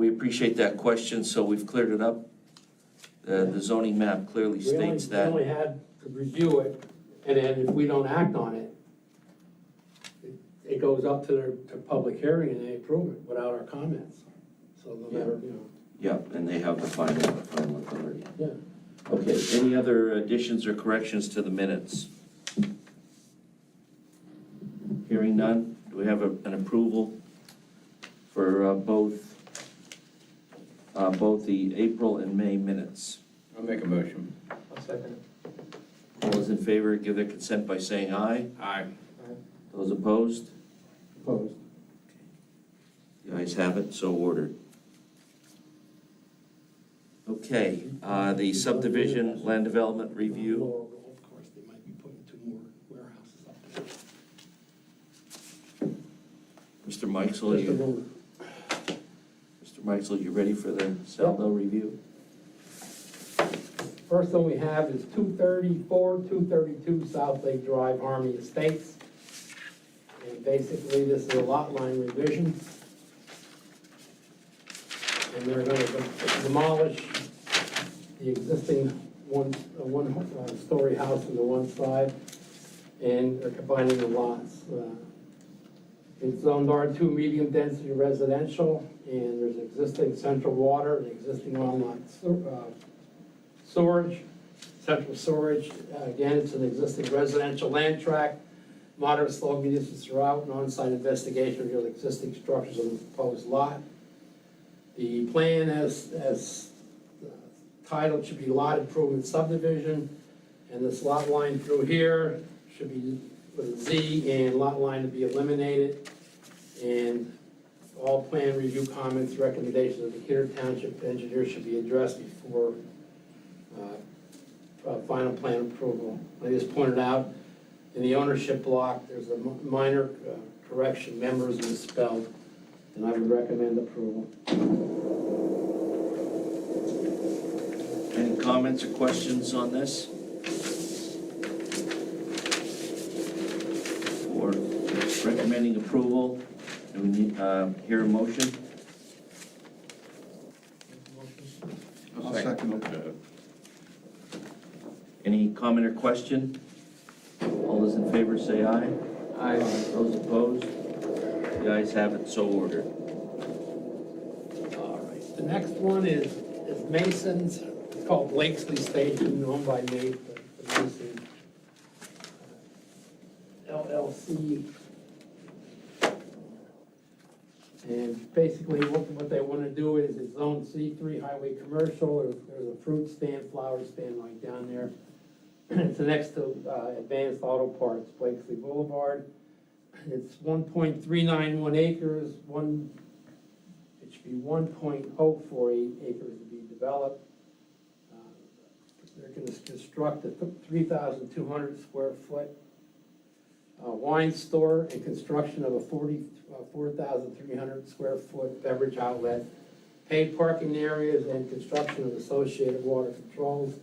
We appreciate that question, so we've cleared it up. The zoning map clearly states that. We only had to review it, and then if we don't act on it, it goes up to their public hearing and they approve it without our comments. So no matter, you know. Yeah, and they have the final authority. Yeah. Okay, any other additions or corrections to the minutes? Hearing none, do we have an approval for both the April and May minutes? I'll make a motion. I'll second it. All those in favor give their consent by saying aye. Aye. Those opposed? Opposed. The ayes have it, so ordered. Okay, the subdivision land development review. Laurel Golf Course, they might be putting 2 more warehouses up there. Mr. Meixel, Just a rumor. Mr. Meixel, you ready for the Saldo review? First one we have is 232 South Lake Drive, Harmony Estates. And basically, this is a lot line revision. And they're going to demolish the existing one-story house on the one side, and they're combining the lots. It's zoned R2 medium density residential, and there's existing central water and existing on-lot storage, central storage. Again, it's an existing residential land tract, moderate slope conditions throughout, and on-site investigation revealed existing structures on the proposed lot. The plan as titled should be lot improvement subdivision, and this lot line through here should be with a Z, and lot line to be eliminated. And all plan review comments, recommendations of the Decatur Township engineer should be addressed before final plan approval. I just pointed out in the ownership block, there's a minor correction, members misspelled, and I would recommend approval. Any comments or questions on this? For recommending approval, do we need, hear a motion? I'll second it. Any comment or question? All those in favor say aye. Aye. Those opposed? The ayes have it, so ordered. All right, the next one is Mason's, it's called Blakesley Station, owned by Nate, the Mason LLC. And basically what they want to do is it's zone C3 highway commercial. There's a fruit stand, flower stand right down there. It's next to Advanced Auto Parts, Blakesley Boulevard. It's 1.391 acres. It should be 1.048 acres to be developed. They're going to construct a 3,200 square foot wine store and construction of a 4,300 square foot beverage outlet, paid parking areas, and construction of associated water controls.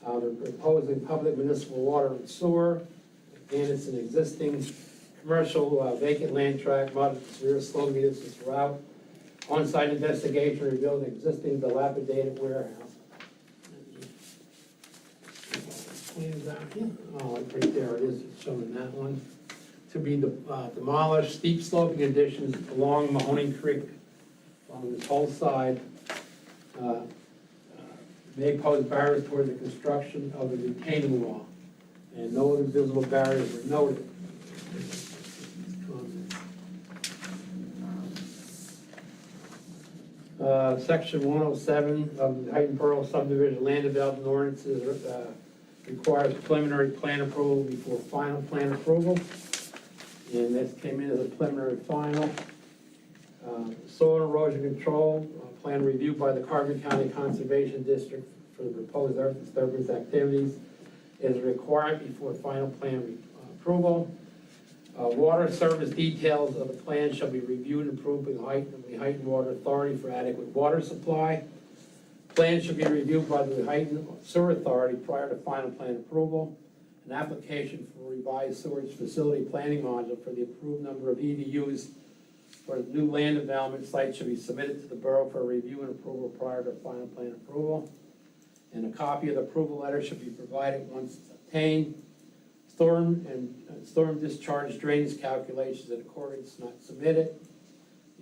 They're proposing public municipal water and sewer. Again, it's an existing commercial vacant land tract, moderate severe slope conditions throughout. On-site investigation revealed an existing dilapidated warehouse. Plans out here. Oh, right there it is, it's showing that one. To be demolished, steep sloping conditions along Mahoning Creek on this whole side. May pose barriers toward the construction of the retaining wall, and no other visible barriers were noted. Section 107 of the Heighton Borough Subdivision Land Development Ordinances requires preliminary plan approval before final plan approval, and this came in as a preliminary final. Soil erosion control plan reviewed by the Carbon County Conservation District for the proposed earth disturbance activities is required before final plan approval. Water service details of the plan shall be reviewed and approved by the Heighton Water Authority for adequate water supply. Plan should be reviewed by the Heighton Sewer Authority prior to final plan approval. An application for revised sewage facility planning module for the approved number of EDUs for the new land development site should be submitted to the borough for review and approval prior to final plan approval. And a copy of the approval letter should be provided once it's obtained. Storm discharge drainage calculations in accordance not submitted.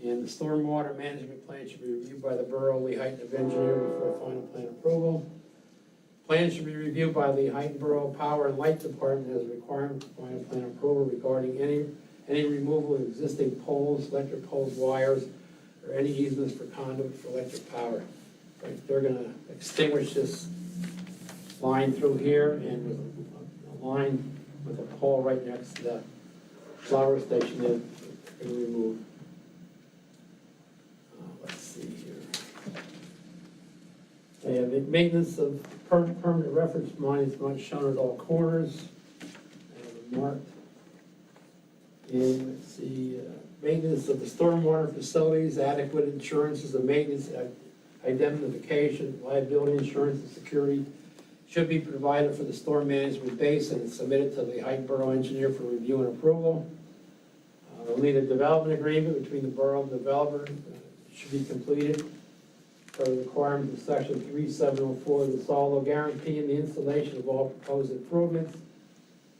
And the stormwater management plan should be reviewed by the borough Lehighton of Engineer before final plan approval. Plan should be reviewed by the Lehighton Borough Power and Light Department as a requirement for final plan approval regarding any removal of existing poles, electric poles, wires, or any easements for conduit for electric power. Right, they're gonna extinguish this line through here and with a line with a pole right next to the flower station they're gonna remove. Let's see here. The maintenance of permanent reference monuments not shown at all corners. Marked. And let's see, maintenance of the stormwater facilities, adequate insurances of maintenance, identification, liability insurance, and security should be provided for the storm management basin and submitted to the Lehighton Borough Engineer for review and approval. We'll need a development agreement between the borough and developer. Should be completed for the requirements of section 3704. This all will guarantee the installation of all proposed improvements,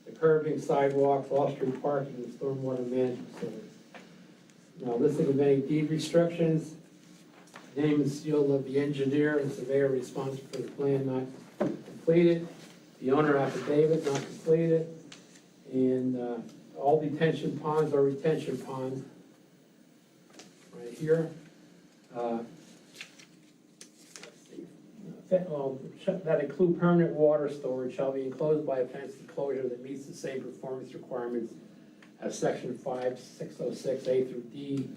the curbing, sidewalks, off-street parking, and stormwater management facilities. Now, listing of any deed restrictions, name and seal of the engineer and surveyor responsible for the plan not completed, the owner affidavit not completed, and all detention ponds or retention ponds right here. That include permanent water storage shall be enclosed by a fenced enclosure that meets the same performance requirements as section 5606 A through D.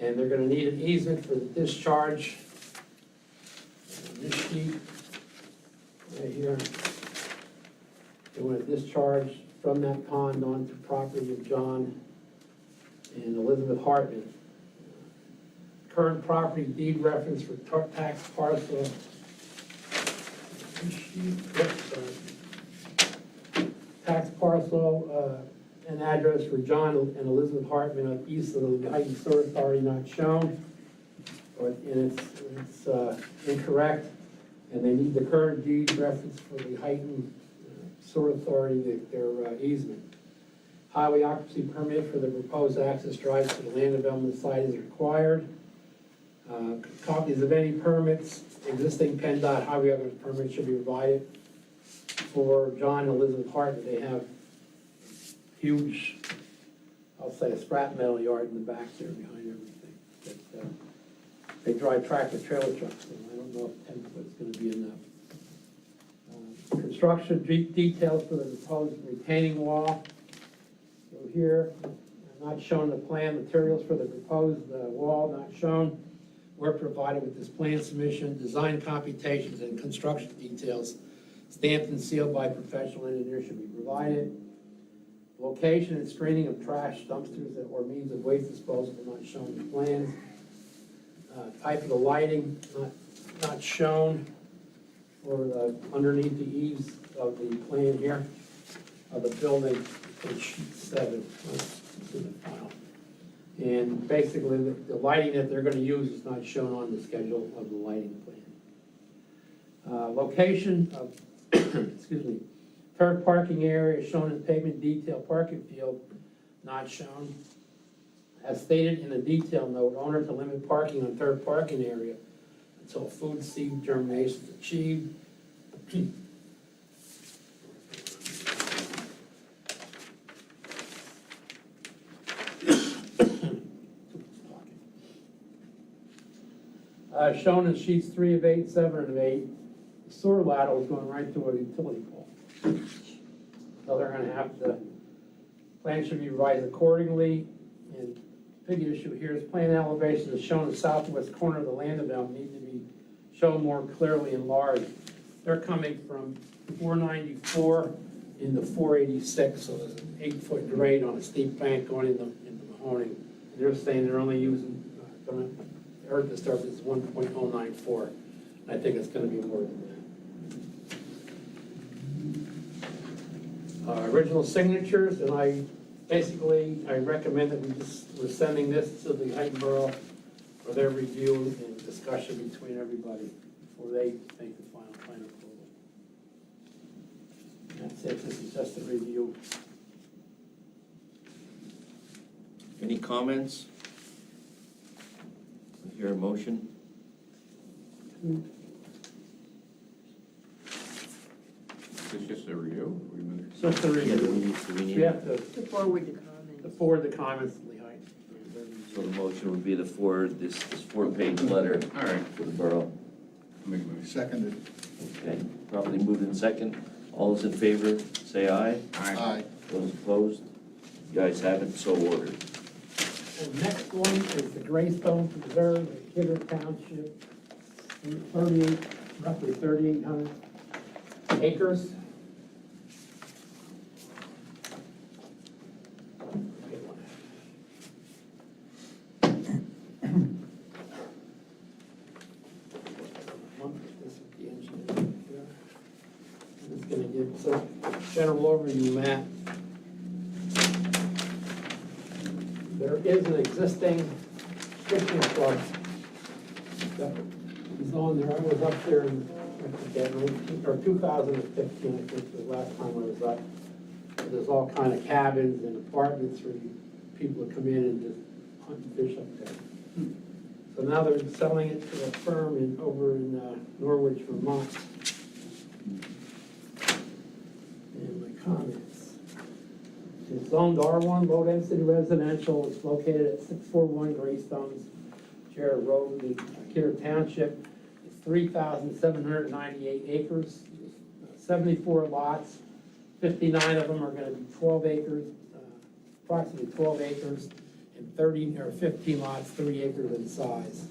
And they're gonna need an easement for the discharge. This sheet right here. They want to discharge from that pond onto property of John and Elizabeth Hartman. Current property deed reference for tax parcel. Tax parcel and address for John and Elizabeth Hartman on east of the Lehighton Sewer Authority not shown, and it's incorrect, and they need the current deed reference for the Lehighton Sewer Authority, their easement. Highway occupancy permit for the proposed access drive to the land development site is required. Copies of any permits, existing PennDOT highway occupancy permits should be provided for John and Elizabeth Hartman. They have huge, I'll say a scrap metal yard in the back there behind everything. But, they drive tractor trailer trucks, and I don't know if 10 foot's going to be enough. Construction details for the proposed retaining wall. So here, not shown in the plan, materials for the proposed wall not shown. We're provided with this plan submission, design computations, and construction details stamped and sealed by professional engineers should be provided. Location and screening of trash dumpsters or means of waste disposal not shown in the plans. Type of the lighting not shown for the underneath the eaves of the plan here of the building on sheet 7. In the file. And basically the lighting that they're going to use is not shown on the schedule of the lighting plan. Location of excuse me, turf parking area shown in pavement detail parking field not shown. As stated in the detail note, owner to limit parking on turf parking area until food seed germination is achieved. Shown in sheets 3 of 8, 7 of 8, the sewer lateral is going right through a utility pole. So they're going to have to, plan should be revised accordingly. And big issue here is plan elevation is shown in the southwest corner of the land development need to be shown more clearly enlarged. They're coming from 494 into 486, so there's an 8-foot grade on a steep bank going into Mahoney. And they're saying they're only using, earth disturbance is 1.094. I think it's going to be more than that. Original signatures, and I Basically, I recommend that we're sending this to the Heighton Borough for their review and discussion between everybody before they make the final plan approval. And that's it, this is just a review. Any comments? I hear a motion. Is this just a review? Just a Yeah, do we review. need, do we need? We have to To forward the comments. forward the comments to the Heighton. So the motion would be to forward this 4-page letter All right, to the borough. make a motion. Seconded. Okay, probably moved in second. All those in favor, say aye. Aye. Those opposed? You guys have it, so ordered. The next one is the Greystone Preserve in Kidder Township, 38, roughly 3,800 acres. I'm just gonna give some general overview map. There is an existing fishing club that is on there. I was up there in, I forget, 2015, I think, was the last time I was up. There's all kind of cabins and apartments for people to come in and just hunt and fish up there. So now they're selling it to a firm over in Norwich, Vermont. And my comments. It's zoned R1, low density residential. It's located at 641 Greystones, Jarrett Road, in Kidder Township. It's 3,798 acres, 74 lots. 59 of them are gonna be 12 acres, approximately 12 acres, and 30 or 15 lots, 3 acres in size.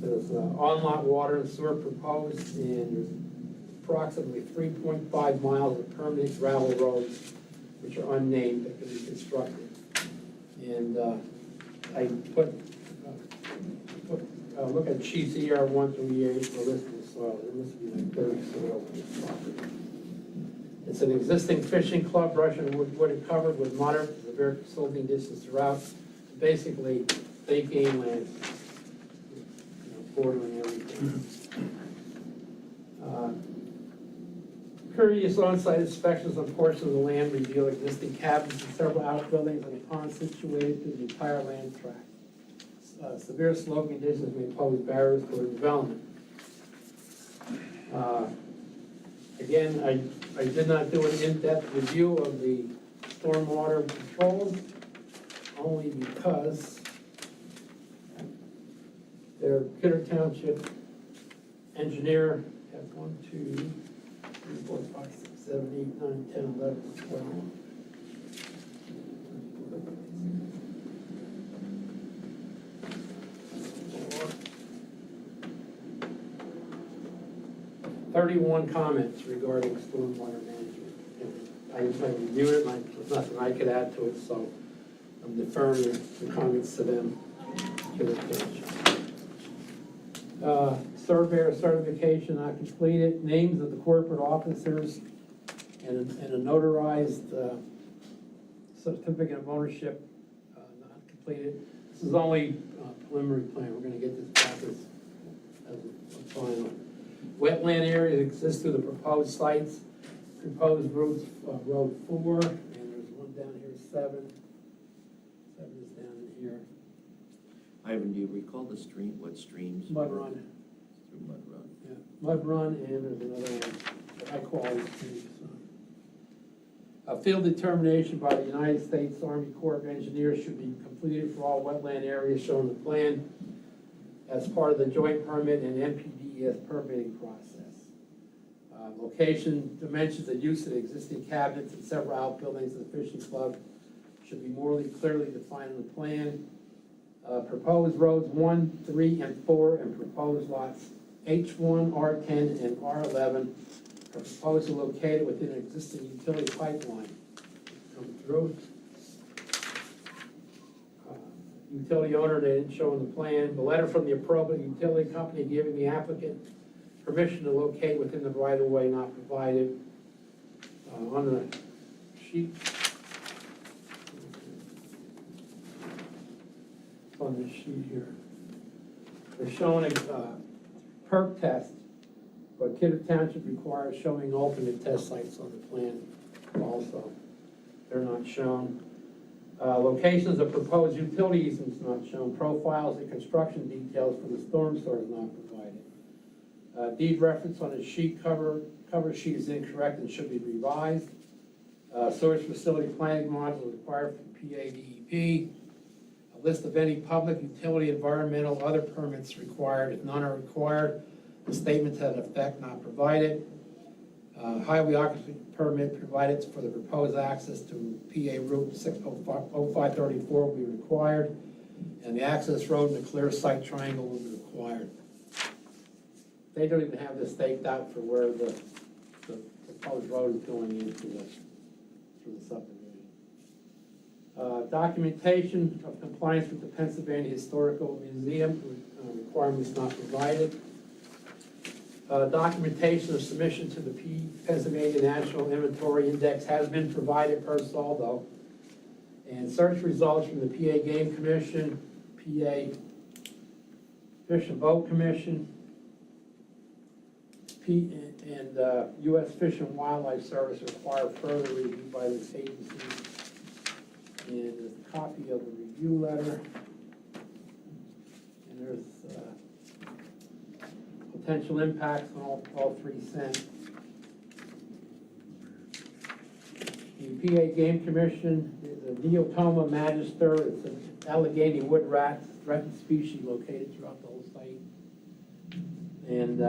There's on-lot water and sewer proposed, and there's approximately 3.5 miles of permanent gravel roads, which are unnamed, that can be constructed. And I look at sheets ER 138 for list of soil. There must be like 30 soils on this property. It's an existing fishing club, brush and wooded covered with moderate to severe silting distance throughout. Basically, state game land, bordering everything. Previous on-site inspections on portions of the land reveal existing cabins and several outbuildings and a pond situated through the entire land tract. Severe slope conditions may pose barriers to development. Again, I did not do an in-depth review of the stormwater controls, only because their Kidder Township engineer has 1, 2, 3, 4, 5, 6, 7, 8, 9, 10, 11, 12. 31 comments regarding stormwater management. And I reviewed it, and there's nothing I could add to it, so I'm deferring the comments to them. Surveyor certification not completed, names of the corporate officers, and a notarized certificate of ownership not completed. This is only preliminary plan. We're going to get this back as a final. Wetland areas exist through the proposed sites. Proposed routes, road 4, and there's one down here, 7. 7 is down in here. Ivan, do you recall the stream, what streams? Mud Run. Through Mud Run. Yeah, Mud Run, and there's another one, high quality streams. A field determination by the United States Army Corps of Engineers should be completed for all wetland areas shown in the plan as part of the joint permit and NPDES permitting process. Location, dimensions, and use of the existing cabinets and several outbuildings of the fishing club should be more clearly defined in the plan. Proposed roads 1, 3, and 4, and proposed lots H1, R10, and R11 are proposed to locate within an existing utility pipeline. Come through. Utility owner, they didn't show in the plan. The letter from the appropriate utility company giving the applicant permission to locate within the right-of-way not provided. On the sheet. on this sheet here. They're showing a perk test, but Kidder Township requires showing alternate test sites on the plan also. They're not shown. Locations of proposed utility easements not shown. Profiles and construction details for the storm sewer is not provided. Deed reference on the sheet cover sheet is incorrect and should be revised. Sewage facility planning module required for PADEP. A list of any public utility, environmental, other permits required. If none are required, the statement to that effect not provided. Highway occupancy permit provided for the proposed access to PA Route 0534 will be required, and the access road and the clear site triangle will be required. They don't even have this staked out for where the proposed road is going into the subdivision. Documentation of compliance with the Pennsylvania Historical Museum requirements not provided. Documentation of submission to the Pennsylvania National Inventory Index has been provided per Saldo. And search results from the PA Game Commission, PA Fish and Boat Commission, and U.S. Fish and Wildlife Service require further review by this agency. And there's a copy of the review letter. And there's potential impacts on all three sent. The PA Game Commission is a Neotoma magister. It's an Allegheny wood rat, threatened species located throughout the whole site. And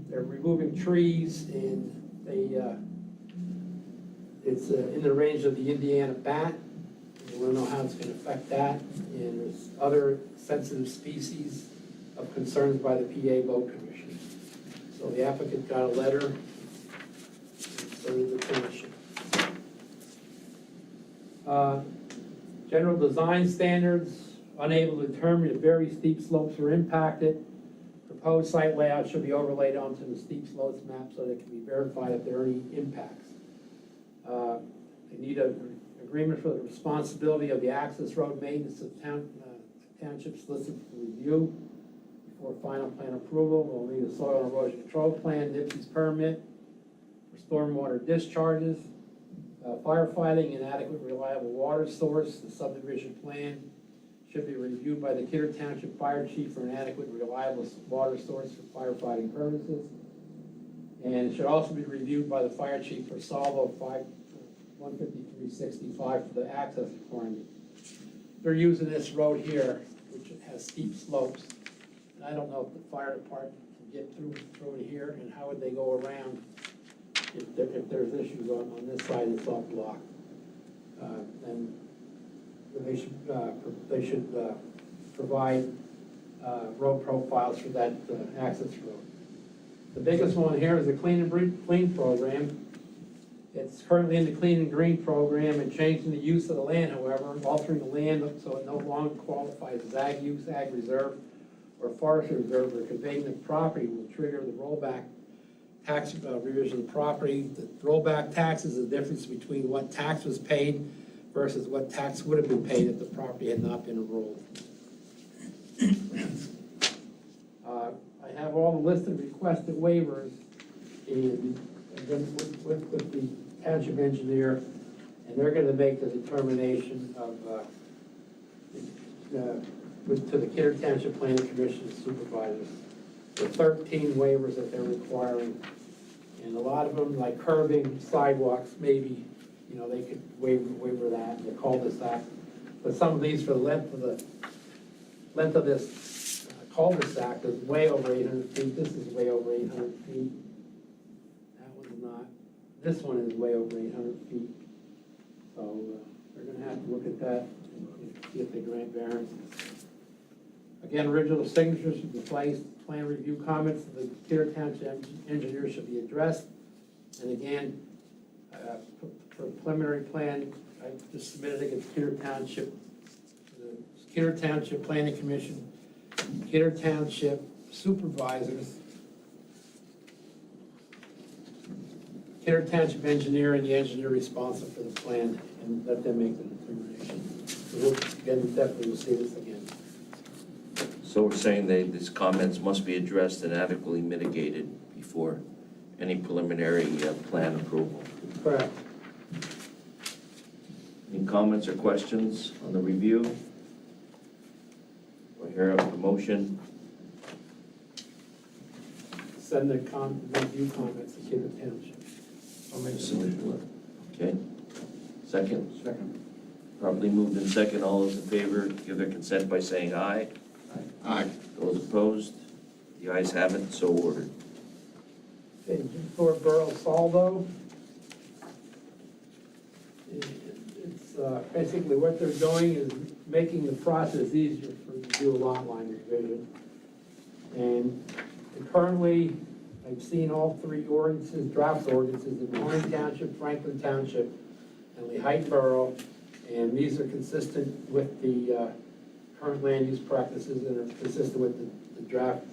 they're removing trees, and it's in the range of the Indiana bat. We want to know how it's going to affect that. And there's other sensitive species of concerns by the PA Boat Commission. So the applicant got a letter, and so did the commission. General design standards, unable to determine if very steep slopes are impacted. Proposed site layout should be overlaid onto the steep slopes map so that it can be verified if there are any impacts. They need an agreement for the responsibility of the access road maintenance of township solicited for review before final plan approval. We'll need a soil and erosion control plan, NIPSES permit for stormwater discharges, firefighting, and adequate reliable water source. The subdivision plan should be reviewed by the Kidder Township Fire Chief for an adequate, reliable water source for firefighting purposes. And it should also be reviewed by the Fire Chief for Salvo 15365 for the access requirement. They're using this road here, which has steep slopes. And I don't know if the fire department can get through it here, and how would they go around if there's issues on this side it's all blocked. And they should provide road profiles for that access road. The biggest one here is the Clean and Clean program. It's currently in the Clean and Green program and changing the use of the land, however, altering the land so it no longer qualifies as ag use, ag reserve, or forestry reserve, or conveying the property will trigger the rollback tax revision of the property. The rollback tax is the difference between what tax was paid versus what tax would have been paid if the property had not been enrolled. I have all the listed requested waivers and then with the township engineer, and they're going to make the determination of to the Kidder Township Planning Commission supervisors. The 13 waivers that they're requiring, and a lot of them, like curbing, sidewalks, maybe, you know, they could waiver that, the cul-de-sac. But some of these, for the length of this cul-de-sac is way over 800 feet. This is way over 800 feet. That one's not. This one is way over 800 feet. So they're going to have to look at that and see if they grant variances. Again, original signatures should be placed. Plan review comments of the Kidder Township engineer should be addressed. And again, for preliminary plan, I just submitted against Kidder Township, the Kidder Township Planning Commission, Kidder Township supervisors, Kidder Township engineer, and the engineer responsible for the plan, and let them make the determination. So we'll, again, definitely will see this again. So we're saying these comments must be addressed and adequately mitigated before any preliminary plan approval. Correct. Any comments or questions on the review? Do I hear a motion? Send the review comments to Kidder Township. I'll make a Okay. Second? Second. Properly moved in second. All those in favor give their consent by saying aye. Aye. Those opposed? The ayes have it, so ordered. Okay, for Borough Saldo. It's basically what they're doing is making the process easier for you to do a lot line revision. And currently, I've seen all three ordinances, draft ordinances in Mahoning Township, Franklin Township, and Lehigh Borough, and these are consistent with the current land use practices and are consistent with the draft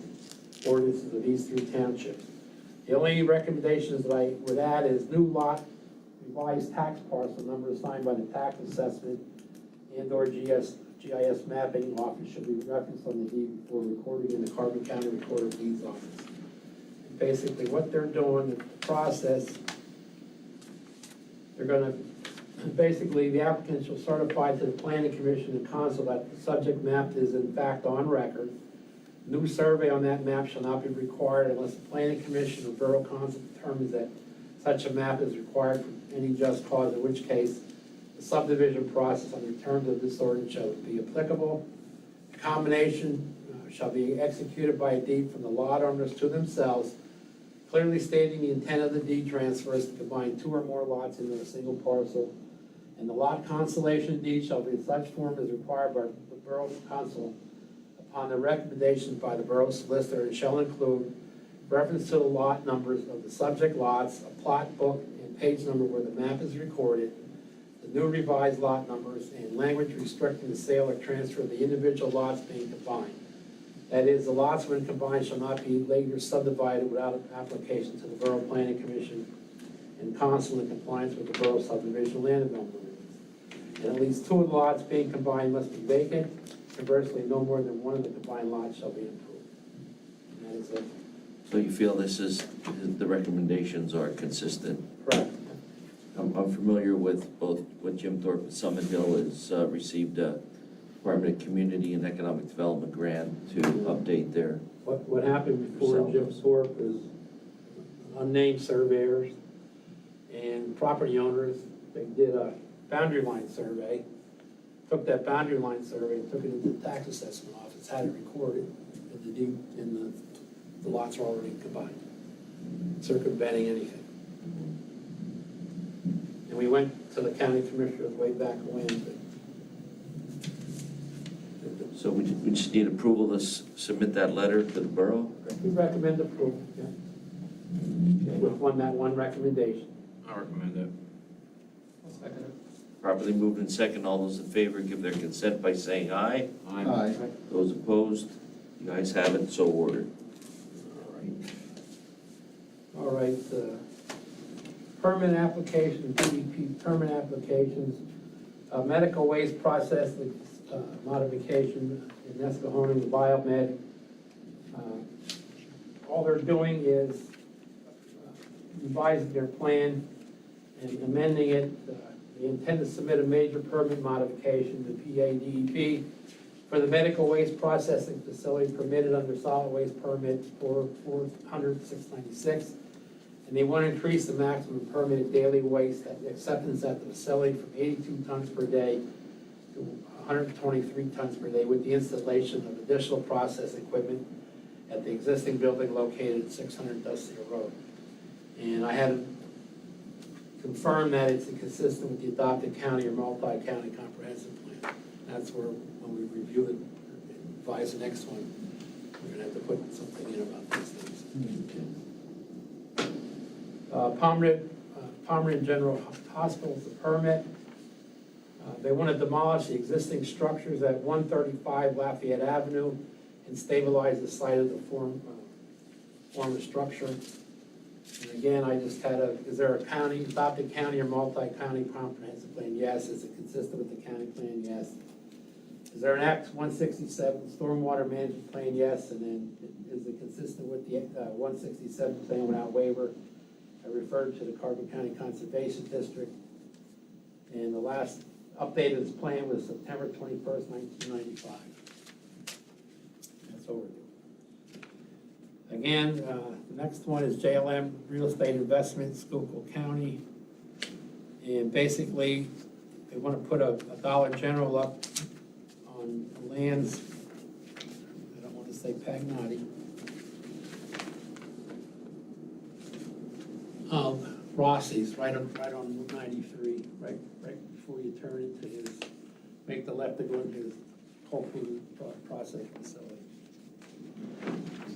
ordinances of these three townships. The only recommendations that I would add is new lot, revised tax parcel number assigned by the tax assessment and/or GIS mapping office should be referenced on the deed before recording in the Carbon County Recorder of Deeds office. And basically, what they're doing, the process, they're gonna, basically, the applicant shall certify to the planning commission and council that the subject map is in fact on record. New survey on that map shall not be required unless the planning commission or borough council determines that such a map is required for any just cause, in which case the subdivision process under terms of this ordinance shall be applicable. The combination shall be executed by a deed from the lot owners to themselves, clearly stating the intent of the deed transfer is to combine two or more lots into a single parcel. And the lot consolation deed shall be in such form as required by the borough council upon the recommendations by the borough solicitor, and shall include reference to the lot numbers of the subject lots, a plot book and page number where the map is recorded, the new revised lot numbers, and language restricting the sale or transfer of the individual lots being combined. That is, the lots when combined shall not be later subdivided without an application to the Borough Planning Commission and council in compliance with the Borough Subdivision Land Development Ordinance. And at least two of the lots being combined must be vacant. Conversely, no more than one of the combined lots shall be improved. And that is it. So you feel the recommendations are consistent? Correct. I'm familiar with both what Jim Thorpe and Summit Hill has received a Department of Community and Economic Development grant to update their, What happened before Jim Thorpe was unnamed surveyors and property owners, they did a boundary line survey, took that boundary line survey and took it into the tax assessment office, had it recorded, and the deed, and the lots are already combined, circumventing anything. And we went to the county commissioners way back when, but so we just need approval to submit that letter to the borough? we recommend approval, yeah, with that one recommendation. I recommend it. I'll second it. Properly moved in second. All those in favor give their consent by saying aye. Aye. Those opposed? The ayes have it, so ordered. All right, permit application, DEP permit applications, medical waste processing modification in Nescahoning, the Biomed. All they're doing is revising their plan and amending it. They intend to submit a major permit modification to PA DEP for the medical waste processing facility permitted under solid waste permit for 400-696. And they want to increase the maximum permitted daily waste acceptance at the facility from 82 tons per day to 123 tons per day with the installation of additional process equipment at the existing building located at 600 Dusty Road. And I had confirmed that it's consistent with the adopted county or multi-county comprehensive plan. That's where, when we review it, advise the next one, we're gonna have to put something in about these things. Pomeranian General Hospital's the permit. They want to demolish the existing structures at 135 Lafayette Avenue and stabilize the site of the former structure. And again, I just had is there a county, adopted county or multi-county comprehensive plan? Yes. Is it consistent with the county plan? Yes. Is there an Act 167 stormwater management plan? Yes, and then is it consistent with the 167 plan without waiver? I referred to the Carbon County Conservation District. And the last update of this plan was September 21st, 1995. That's overdue. Again, the next one is JLM Real Estate Investment, Schuylkill County. And basically, they want to put a Dollar General up on lands, I don't want to say Pagnati, Rossi's, right on Route 93, right before you turn into his, make the left to go into his whole food processing facility.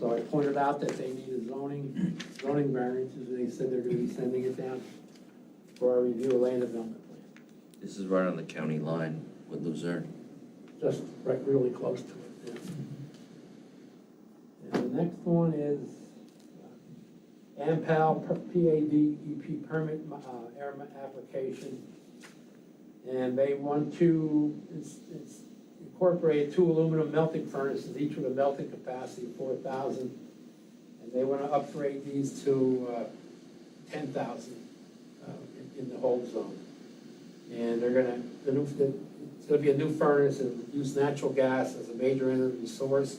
So I pointed out that they needed zoning variances, and they said they're gonna be sending it down for our review of land development plan. This is right on the county line with Luzerne. Just right, really close to it, yeah. And the next one is AMPAL PADEP permit air application. And they want to incorporate 2 aluminum melting furnaces, each with a melting capacity of 4,000. And they want to upgrade these to 10,000 in the whole zone. And they're gonna, it's gonna be a new furnace and use natural gas as a major energy source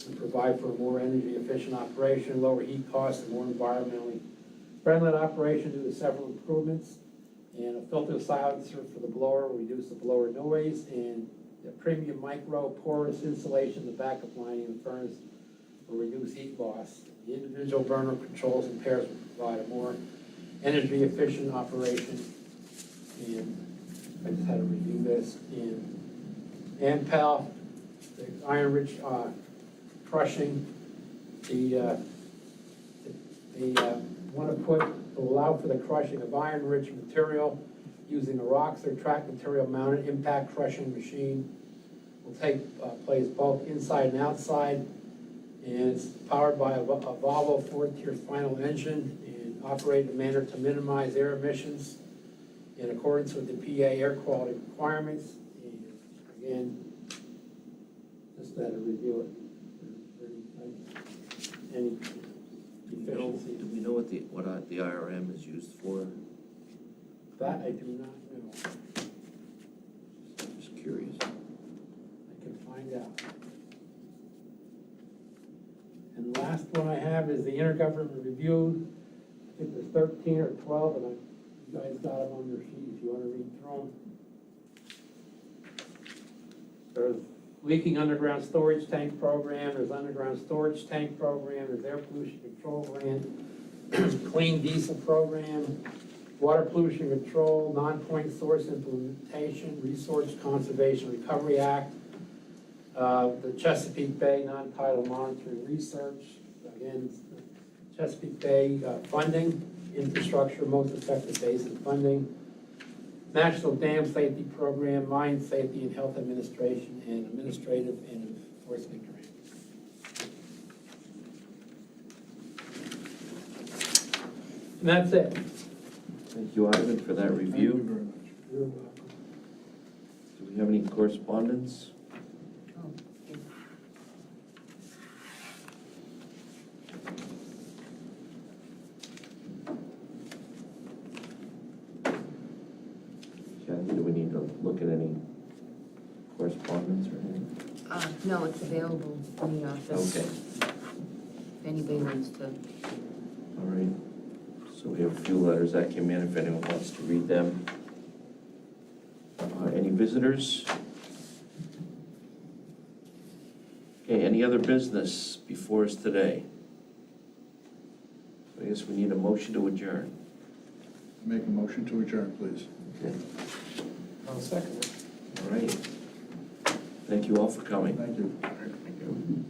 and provide for a more energy efficient operation, lower heat costs, and more environmentally friendly operation due to several improvements. And a filter silencer for the blower will reduce the blower noise, and the premium micro porous insulation in the backup lining of the furnace will reduce heat loss. The individual burner controls and pairs will provide a more energy efficient operation. And I just had to review this. And AMPAL, the iron rich crushing, they want to allow for the crushing of iron rich material using a rocks or track material mounted impact crushing machine. Will take place both inside and outside, and it's powered by a Volvo 4-tier final engine and operated in a manner to minimize air emissions in accordance with the PA air quality requirements. And again, just had to review it. Any deficiencies? Do we know what the IRM is used for? That I do not know. Just curious. I can find out. And the last one I have is the intergovernmental review. I think there's 13 or 12, and you guys got them on your sheet if you want to read through them. There's leaking underground storage tank program, there's underground storage tank program, there's air pollution control grant, clean diesel program, water pollution control, non-point source implementation, resource conservation recovery act, the Chesapeake Bay non-tidal monitoring research, again, Chesapeake Bay funding, infrastructure, most effective basin funding, National Dam Safety Program, Mine Safety and Health Administration, and Administrative and Enforcement Grant. And that's it. Thank you, Ivan, for that review. Thank you very much. You're welcome. Do we have any correspondence? Kathy, do we need to look at any correspondence or anything? No, it's available in the office. Okay, If anybody wants to. all right. So we have a few letters that came in, if anyone wants to read them. Any visitors? Okay, any other business before us today? So I guess we need a motion to adjourn. Make a motion to adjourn, please. Okay, I'll second it. all right. Thank you all for coming. Thank you. Thank you.